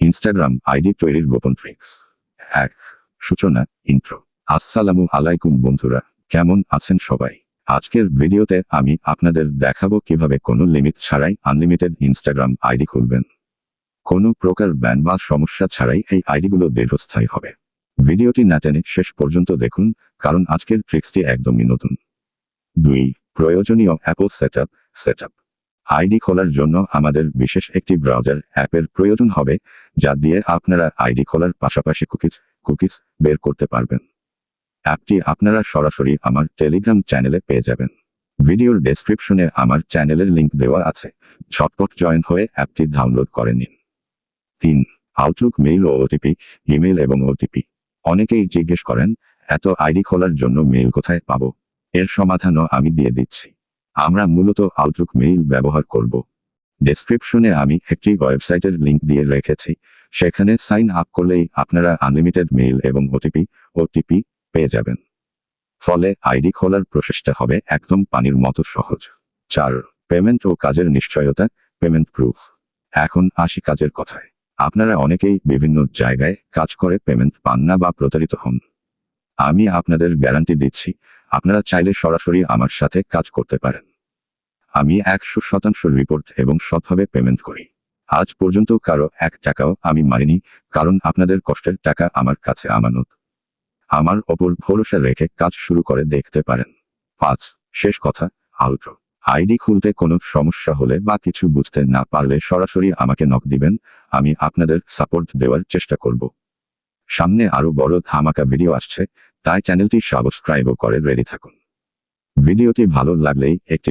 Instagram ID তৈরির গোপন tricks. 1. সূচনা ইন্ট্রো। আসসালামু আলাইকুম বন্ধুরা, কেমন আছেন সবাই? আজকের ভিডিওতে আমি আপনাদের দেখাবো কিভাবে কোনো লিমিট ছাড়াই আনলিমিটেড ইনস্টাগ্রাম আইডি খুলবেন। কোনো প্রকার ব্যান বা সমস্যা ছাড়াই এই আইডিগুলো দীর্ঘস্থায়ী হবে। ভিডিওটি না টেনে শেষ পর্যন্ত দেখুন, কারণ আজকের ট্রিক্সটি একদমই নতুন। 2. প্রয়োজনীয় অ্যাপল সেটআপ। আইডি খোলার জন্য আমাদের বিশেষ একটি ব্রাউজার অ্যাপের প্রয়োজন হবে, যা দিয়ে আপনারা আইডি খোলার পাশাপাশি কুকিজ বের করতে পারবেন। অ্যাপটি আপনারা সরাসরি আমার টেলিগ্রাম চ্যানেলে পেয়ে যাবেন। ভিডিওর ডেসক্রিপশনে আমার চ্যানেলের লিংক দেওয়া আছে, ঝটপট জয়েন হয়ে অ্যাপটি ডাউনলোড করে নিন। 3. আউটলুক মেইল ও ওটিপি। ইমেল এবং ওটিপি। অনেকেই জিজ্ঞেস করেন, এত আইডি খোলার জন্য মেইল কোথায় পাবো? এর সমাধানও আমি দিয়ে দিচ্ছি। আমরা মূলত আউটলুক মেইল ব্যবহার করব। ডেসক্রিপশনে আমি একটি ওয়েবসাইটের লিংক দিয়ে রেখেছি, সেখানে সাইন আপ করলেই আপনারা আনলিমিটেড মেইল এবং ওটিপি পেয়ে যাবেন। ফলে আইডি খোলার প্রসেসটা হবে একদম পানির মতো সহজ। 4. পেমেন্ট ও কাজের নিশ্চয়তা। Payment proof. এখন আসি কাজের কথায়। আপনারা অনেকেই বিভিন্ন জায়গায় কাজ করে পেমেন্ট পান না বা প্রতারিত হন। আমি আপনাদের গ্যারান্টি দিচ্ছি, আপনারা চাইলে সরাসরি আমার সাথে কাজ করতে পারেন। আমি 100% রিপোর্ট এবং সৎভাবে পেমেন্ট করি। আজ পর্যন্ত কারো 1 টাকাও আমি মারিনি, কারণ আপনাদের কষ্টের টাকা আমার কাছে আমানত। আমার ওপর ভরসা রেখে কাজ শুরু করে দেখতে পারেন। 5. শেষ কথা, আউটরো। আইডি খুলতে কোনো সমস্যা হলে বা কিছু বুঝতে না পারলে সরাসরি আমাকে নক দিবেন, আমি আপনাদের সাপোর্ট দেওয়ার চেষ্টা করব। সামনে আরো বড় ধামাকা ভিডিও আসছে, তাই চ্যানেলটি সাবস্ক্রাইবও করে রেডি থাকুন। ভিডিওটি ভালো লাগলেই একটি